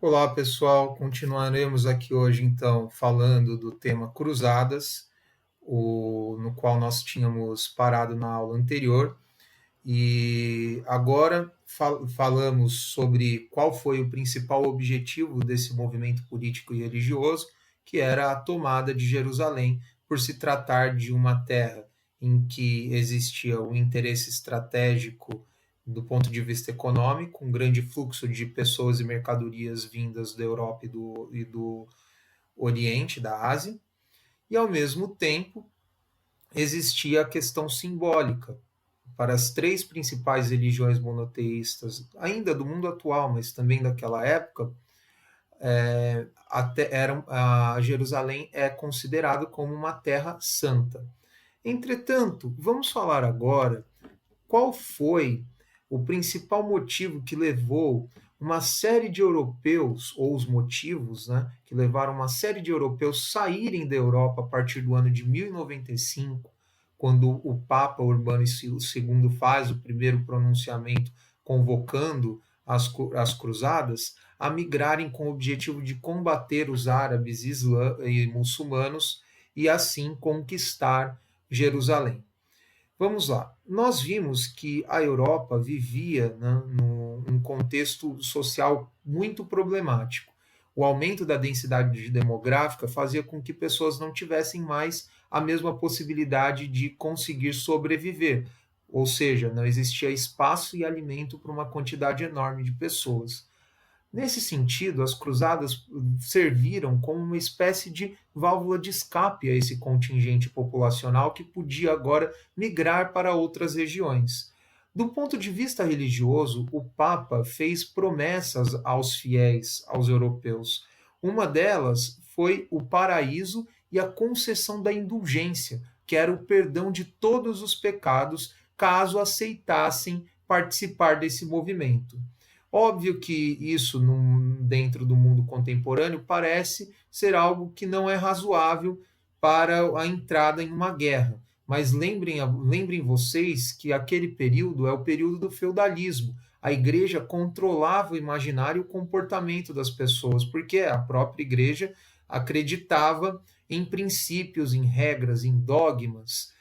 Olá, pessoal. Continuaremos aqui hoje, então, falando do tema cruzadas, no qual nós tínhamos parado na aula anterior. E agora falamos sobre qual foi o principal objetivo desse movimento político e religioso, que era a tomada de Jerusalém, por se tratar de uma terra em que existia um interesse estratégico do ponto de vista econômico, um grande fluxo de pessoas e mercadorias vindas da Europa e do Oriente, da Ásia, e ao mesmo tempo existia a questão simbólica, para as três principais religiões monoteístas, ainda do mundo atual, mas também daquela época, a Jerusalém é considerado como uma terra santa. Entretanto, vamos falar agora qual foi o principal motivo que levou uma série de europeus, ou os motivos, né, que levaram uma série de europeus saírem da Europa a partir do ano de 1095, quando o Papa Urbano II faz o primeiro pronunciamento convocando as cruzadas, a migrarem com o objetivo de combater os árabes e muçulmanos e assim conquistar Jerusalém. Vamos lá. Nós vimos que a Europa vivia, né, num contexto social muito problemático. O aumento da densidade demográfica fazia com que pessoas não tivessem mais a mesma possibilidade de conseguir sobreviver, ou seja, não existia espaço e alimento para uma quantidade enorme de pessoas. Nesse sentido, as cruzadas serviram como uma espécie de válvula de escape a esse contingente populacional que podia agora migrar para outras regiões. Do ponto de vista religioso, o Papa fez promessas aos fiéis, aos europeus. Uma delas foi o paraíso e a concessão da indulgência, que era o perdão de todos os pecados, caso aceitassem participar desse movimento. Óbvio que isso, dentro do mundo contemporâneo, parece ser algo que não é razoável para a entrada em uma guerra. Mas lembrem vocês que aquele período é o período do feudalismo. A igreja controlava o imaginário e o comportamento das pessoas, porque a própria igreja acreditava em princípios, em regras, em dogmas,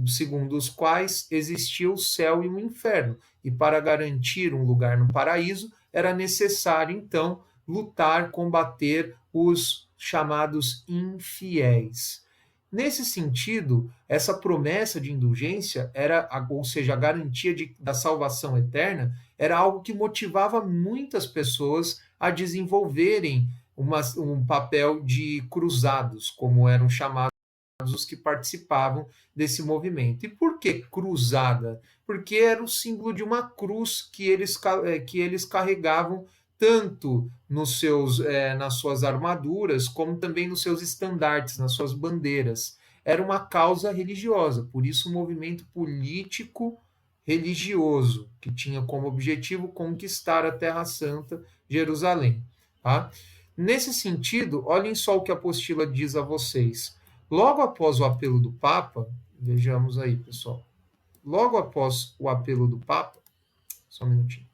segundo os quais existia o céu e o inferno. E para garantir um lugar no paraíso, era necessário, então, lutar, combater os chamados infiéis. Nesse sentido, essa promessa de indulgência era, ou seja, a garantia da salvação eterna, era algo que motivava muitas pessoas a desenvolverem um papel de cruzados, como eram chamados os que participavam desse movimento. E por que cruzada? Porque era o símbolo de uma cruz que eles carregavam tanto nas suas armaduras, como também nos seus estandartes, nas suas bandeiras. Era uma causa religiosa, por isso um movimento político religioso, que tinha como objetivo conquistar a Terra Santa, Jerusalém. Tá? Nesse sentido, olhem só o que a apostila diz a vocês. Logo após o apelo do Papa, vejamos aí, pessoal. Logo após o apelo do Papa, só um minutinho.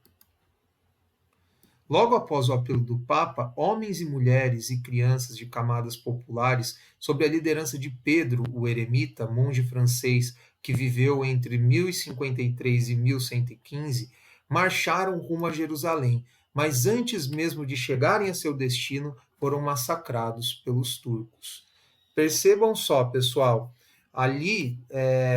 Logo após o apelo do Papa, homens e mulheres e crianças de camadas populares, sob a liderança de Pedro, o eremita, monge francês que viveu entre 1053 e 1115, marcharam rumo a Jerusalém, mas antes mesmo de chegarem a seu destino, foram massacrados pelos turcos. Percebam só, pessoal, ali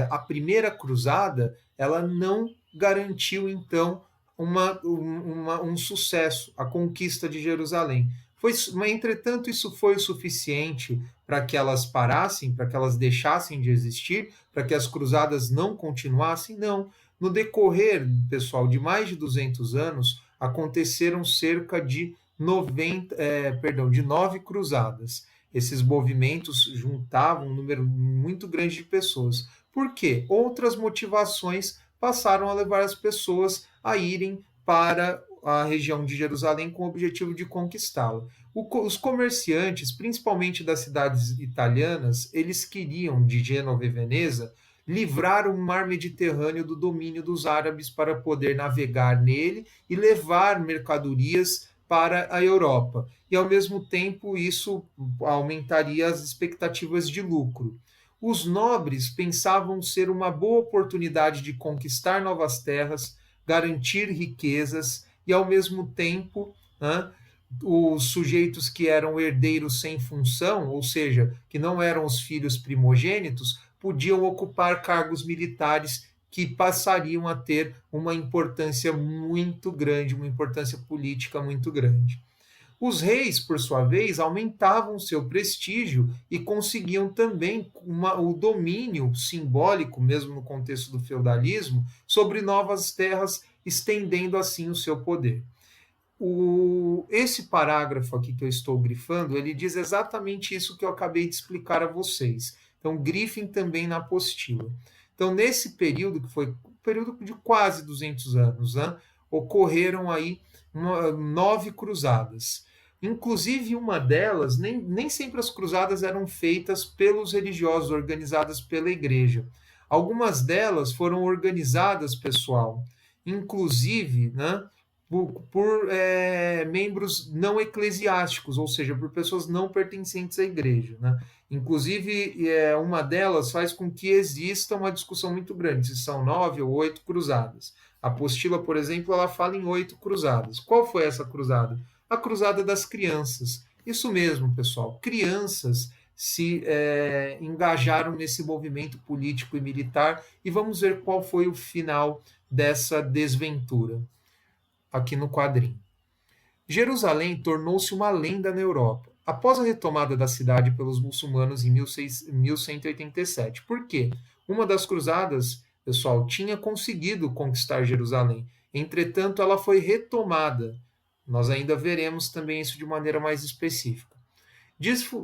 a primeira cruzada, ela não garantiu, então, um sucesso, a conquista de Jerusalém. Mas, entretanto, isso foi o suficiente para que elas parassem, para que elas deixassem de existir, para que as cruzadas não continuassem? Não. No decorrer, pessoal, de mais de 200 anos, aconteceram cerca de 9 cruzadas. Esses movimentos juntavam um número muito grande de pessoas. Por quê? Outras motivações passaram a levar as pessoas a irem para a região de Jerusalém com o objetivo de conquistá-la. Os comerciantes, principalmente das cidades italianas, eles queriam, de Gênova e Veneza, livrar o mar Mediterrâneo do domínio dos árabes para poder navegar nele e levar mercadorias para a Europa. E, ao mesmo tempo, isso aumentaria as expectativas de lucro. Os nobres pensavam ser uma boa oportunidade de conquistar novas terras, garantir riquezas e, ao mesmo tempo, né, os sujeitos que eram herdeiros sem função, ou seja, que não eram os filhos primogênitos, podiam ocupar cargos militares que passariam a ter uma importância muito grande, uma importância política muito grande. Os reis, por sua vez, aumentavam seu prestígio e conseguiam também o domínio simbólico, mesmo no contexto do feudalismo, sobre novas terras, estendendo assim o seu poder. Esse parágrafo aqui que eu estou grifando, ele diz exatamente isso que eu acabei de explicar a vocês. Então, grifem também na apostila. Então, nesse período, que foi um período de quase 200 anos, né, ocorreram aí 9 cruzadas. Inclusive, uma delas, nem sempre as cruzadas eram feitas pelos religiosos, organizadas pela igreja. Algumas delas foram organizadas, pessoal, inclusive, né, por membros não eclesiásticos, ou seja, por pessoas não pertencentes à igreja. Né? Inclusive, uma delas faz com que exista uma discussão muito grande, se são 9 ou 8 cruzadas. A apostila, por exemplo, ela fala em 8 cruzadas. Qual foi essa cruzada? A cruzada das crianças. Isso mesmo, pessoal. Crianças se engajaram nesse movimento político e militar e vamos ver qual foi o final dessa desventura aqui no quadrinho. Jerusalém tornou-se uma lenda na Europa após a retomada da cidade pelos muçulmanos em 1187. Por quê? Uma das cruzadas, pessoal, tinha conseguido conquistar Jerusalém. Entretanto, ela foi retomada. Nós ainda veremos também isso de maneira mais específica.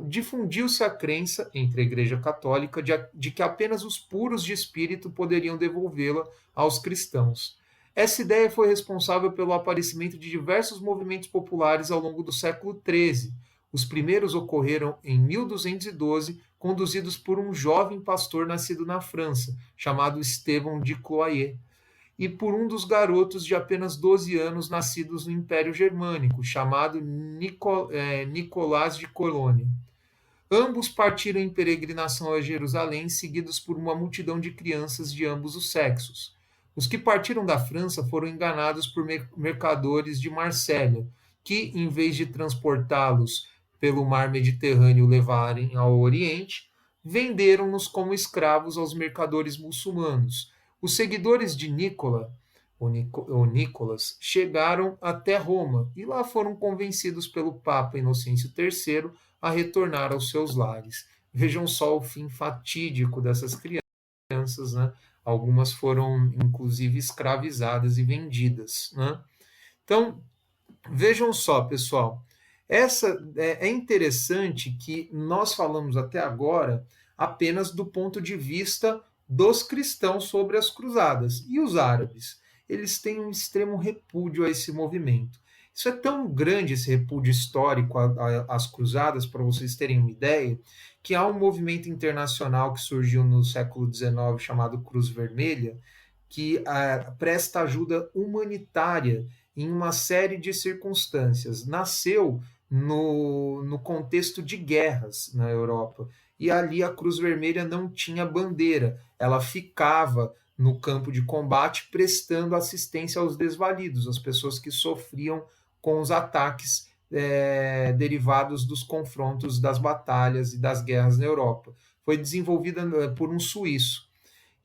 Difundiu-se a crença entre a Igreja Católica de que apenas os puros de espírito poderiam devolvê-la aos cristãos. Essa ideia foi responsável pelo aparecimento de diversos movimentos populares ao longo do século XIII. Os primeiros ocorreram em 1212, conduzidos por um jovem pastor nascido na França, chamado Estevão de Cloyes, e por um dos garotos de apenas 12 anos nascidos no Império Germânico, chamado Nicolás de Colônia. Ambos partiram em peregrinação a Jerusalém, seguidos por uma multidão de crianças de ambos os sexos. Os que partiram da França foram enganados por mercadores de Marsella, que, em vez de transportá-los pelo mar Mediterrâneo e levarem ao Oriente, venderam-nos como escravos aos mercadores muçulmanos. Os seguidores de Nicolas, chegaram até Roma e lá foram convencidos pelo Papa Inocêncio III a retornar aos seus lares. Vejam só o fim fatídico dessas crianças, né? Algumas foram, inclusive, escravizadas e vendidas. Né? Então, vejam só, pessoal, é interessante que nós falamos até agora apenas do ponto de vista dos cristãos sobre as cruzadas. E os árabes? Eles têm um extremo repúdio a esse movimento. Isso é tão grande, esse repúdio histórico às cruzadas, para vocês terem uma ideia, que há um movimento internacional que surgiu no século XIX chamado Cruz Vermelha, que presta ajuda humanitária em uma série de circunstâncias. Nasceu no contexto de guerras na Europa. E ali a Cruz Vermelha não tinha bandeira, ela ficava no campo de combate prestando assistência aos desvalidos, às pessoas que sofriam com os ataques derivados dos confrontos, das batalhas e das guerras na Europa. Foi desenvolvida por um suíço.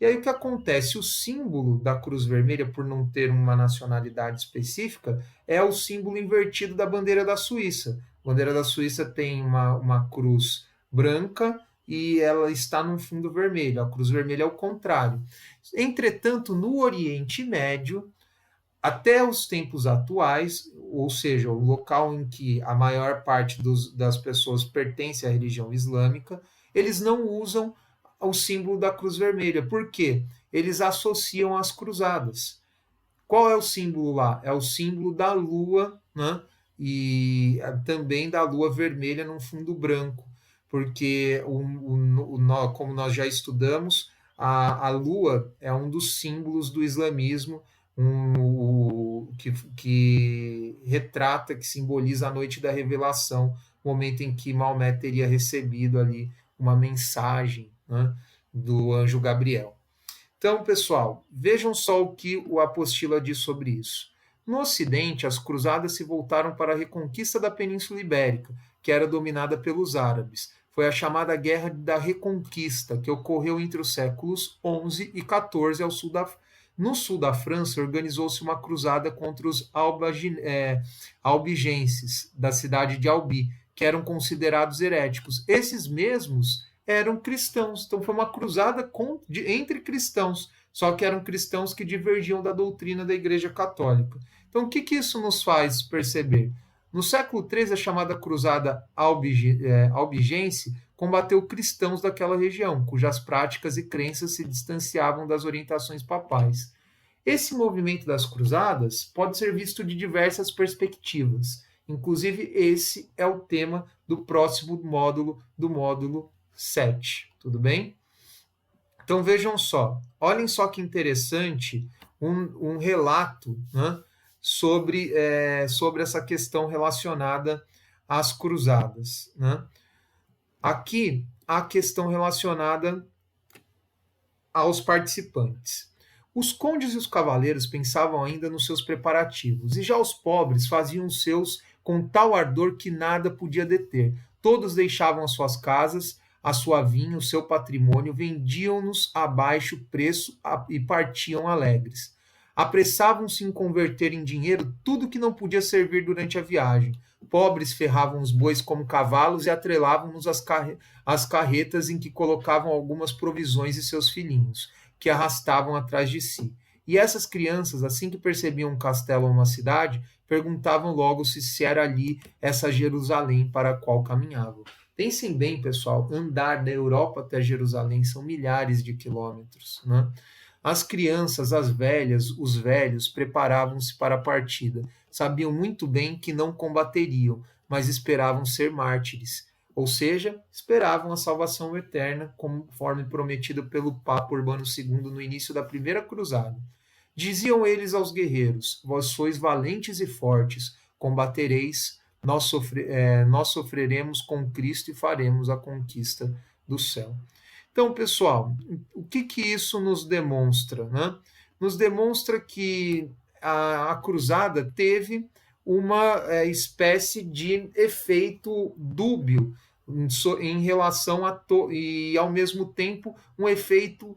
E aí o que acontece? O símbolo da Cruz Vermelha, por não ter uma nacionalidade específica, é o símbolo invertido da bandeira da Suíça. A bandeira da Suíça tem uma cruz branca e ela está num fundo vermelho. A cruz vermelha é o contrário. Entretanto, no Oriente Médio, até os tempos atuais, ou seja, o local em que a maior parte das pessoas pertence à religião islâmica, eles não usam o símbolo da cruz vermelha. Por quê? Eles associam às cruzadas. Qual é o símbolo lá? É o símbolo da lua, né? E também da lua vermelha num fundo branco, porque como nós já estudamos, a lua é um dos símbolos do islamismo, que retrata, que simboliza a noite da revelação, o momento em que Maomé teria recebido ali uma mensagem, né, do anjo Gabriel. Então, pessoal, vejam só o que o apostila diz sobre isso. No Ocidente, as cruzadas se voltaram para a reconquista da Península Ibérica, que era dominada pelos árabes. Foi a chamada Guerra da Reconquista, que ocorreu entre os séculos XI e XIV no sul da França. Organizou-se uma cruzada contra os albigenses, da cidade de Albi, que eram considerados heréticos. Esses mesmos eram cristãos, então foi uma cruzada entre cristãos, só que eram cristãos que divergiam da doutrina da Igreja Católica. Então, o que isso nos faz perceber? No século III, a chamada Cruzada Albigense combateu cristãos daquela região, cujas práticas e crenças se distanciavam das orientações papais. Esse movimento das cruzadas pode ser visto de diversas perspectivas. Inclusive, esse é o tema do próximo módulo, do módulo 7. Tudo bem? Então, vejam só. Olhem só que interessante um relato, né, sobre essa questão relacionada às cruzadas, né? Aqui, a questão relacionada aos participantes. Os condes e os cavaleiros pensavam ainda nos seus preparativos, e já os pobres faziam os seus com tal ardor que nada podia deter. Todos deixavam as suas casas, a sua vinha, o seu patrimônio, vendiam-nos a baixo preço e partiam alegres. Apressavam-se em converter em dinheiro tudo que não podia servir durante a viagem. Pobres ferravam os bois como cavalos e atrelavam-nos às carretas em que colocavam algumas provisões e seus filhinhos, que arrastavam atrás de si. E essas crianças, assim que percebiam um castelo ou uma cidade, perguntavam logo se era ali essa Jerusalém para a qual caminhavam. Pensem bem, pessoal, andar da Europa até Jerusalém são milhares de quilômetros, né? As crianças, as velhas, os velhos preparavam-se para a partida. Sabiam muito bem que não combateriam, mas esperavam ser mártires, ou seja, esperavam a salvação eterna, conforme prometido pelo Papa Urbano II no início da primeira cruzada. Diziam eles aos guerreiros: vós sois valentes e fortes, combatereis, nós sofreremos com Cristo e faremos a conquista do céu. Então, pessoal, o que isso nos demonstra, né? Nos demonstra que a cruzada teve uma espécie de efeito dúbio em relação e, ao mesmo tempo, um efeito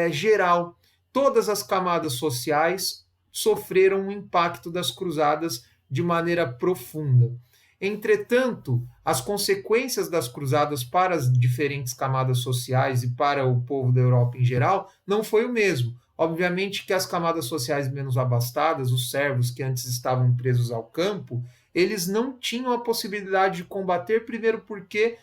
geral. Todas as camadas sociais sofreram o impacto das cruzadas de maneira profunda. Entretanto, as consequências das cruzadas para as diferentes camadas sociais e para o povo da Europa em geral não foi o mesmo. Obviamente que as camadas sociais menos abastadas, os servos que antes estavam presos ao campo, eles não tinham a possibilidade de combater, primeiro porque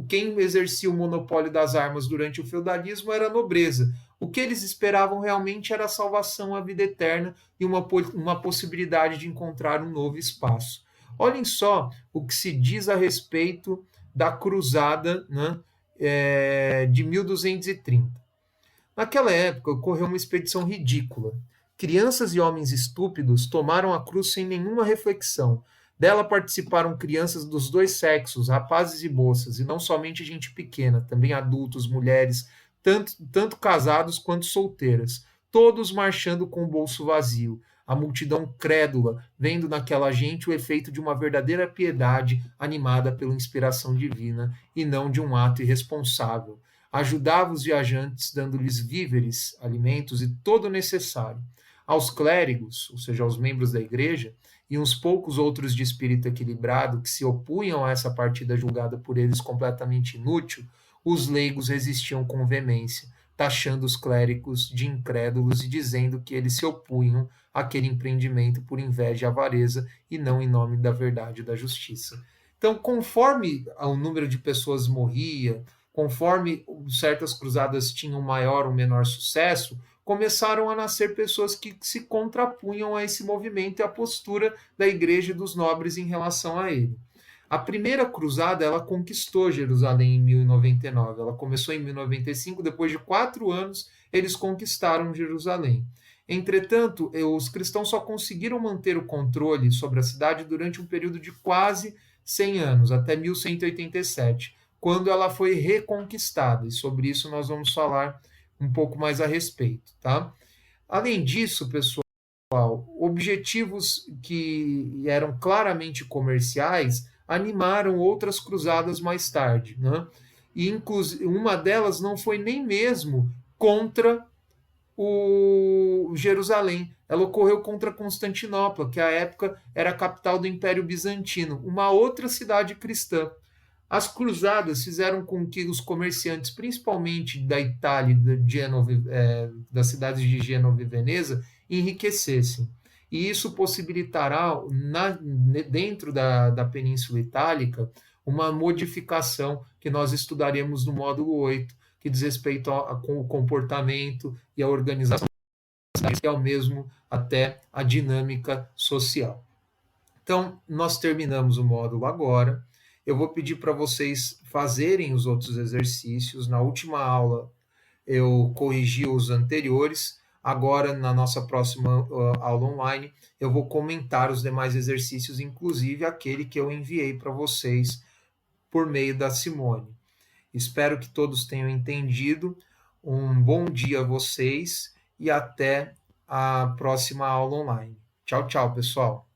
quem exercia o monopólio das armas durante o feudalismo era a nobreza. O que eles esperavam realmente era a salvação, a vida eterna e uma possibilidade de encontrar um novo espaço. Olhem só o que se diz a respeito da cruzada, né, de 1230. Naquela época ocorreu uma expedição ridícula. Crianças e homens estúpidos tomaram a cruz sem nenhuma reflexão. Dela participaram crianças dos dois sexos, rapazes e moças, e não somente gente pequena, também adultos, mulheres, tanto casados quanto solteiras, todos marchando com o bolso vazio. A multidão crédula, vendo naquela gente o efeito de uma verdadeira piedade animada pela inspiração divina e não de um ato irresponsável. Ajudava os viajantes, dando-lhes víveres, alimentos e todo o necessário. Aos clérigos, ou seja, aos membros da igreja, e uns poucos outros de espírito equilibrado que se opunham a essa partida julgada por eles completamente inútil, os leigos resistiam com veemência, taxando os clérigos de incrédulos e dizendo que eles se opunham àquele empreendimento por inveja e avareza e não em nome da verdade e da justiça. Então, conforme o número de pessoas morria, conforme certas cruzadas tinham maior ou menor sucesso, começaram a nascer pessoas que se contrapunham a esse movimento e à postura da igreja e dos nobres em relação a ele. A primeira cruzada, ela conquistou Jerusalém em 1099. Ela começou em 1095, depois de 4 anos, eles conquistaram Jerusalém. Entretanto, os cristãos só conseguiram manter o controle sobre a cidade durante um período de quase 100 anos, até 1187, quando ela foi reconquistada, e sobre isso nós vamos falar um pouco mais a respeito, tá? Além disso, pessoal, objetivos que eram claramente comerciais animaram outras cruzadas mais tarde, né? E uma delas não foi nem mesmo contra o Jerusalém. Ela ocorreu contra Constantinopla, que à época era a capital do Império Bizantino, uma outra cidade cristã. As cruzadas fizeram com que os comerciantes, principalmente da Itália, das cidades de Gênova e Veneza, enriquecessem. E isso possibilitará, dentro da Península Itálica, uma modificação que nós estudaremos no módulo 8, que diz respeito ao comportamento e à organização, e ao mesmo até a dinâmica social. Então, nós terminamos o módulo agora. Eu vou pedir para vocês fazerem os outros exercícios. Na última aula, eu corrigi os anteriores. Agora, na nossa próxima aula online, eu vou comentar os demais exercícios, inclusive aquele que eu enviei para vocês por meio da Simone. Espero que todos tenham entendido. Um bom dia a vocês e até a próxima aula online. Tchau, tchau, pessoal.